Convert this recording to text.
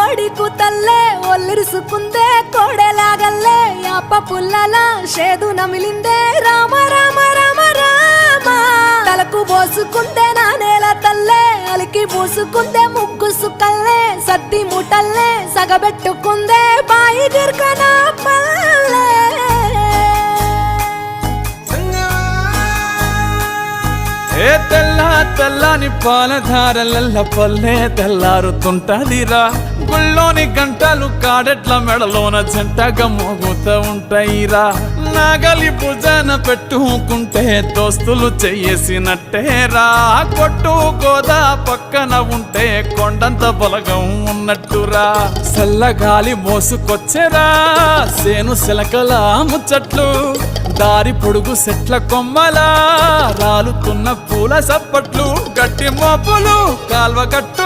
కోడి కూతల్లే ఒల్లిరుసుకుందే కోడెలాగల్లే యాప పుల్లల షేదు నమిలిందే రామ రామ రామ రామ తలకు పోసుకుందే నా నేల తల్లే అలికి పూసుకుందే ముగ్గు సుక్కల్లే సద్ది ముటల్లే సగబెట్టుకుందే బాయి గిర్కన పల్లె ఏ తెల్ల తెల్లని పాలధారలల్ల పల్లె తెల్లారుతుంటదిరా గుళ్ళోని గంటలు కాడెట్ల మెడలోన జంటగా మోగుతూ ఉంటాయిరా నాగలి భుజాన పెట్టుకుంటే దోస్తులు చెయ్యేసినట్టేరా కొట్టు గోదా పక్కన ఉంటే కొండంత బలగం ఉన్నట్టురా చల్లగాలి మోసుకొచ్చెరా సేను శిలకల ముచ్చట్లు దారి పొడుగు సెట్ల కొమ్మలా రాలుతున్న పూల సప్పట్లు గట్టి మోపులు కాల్వ గట్టు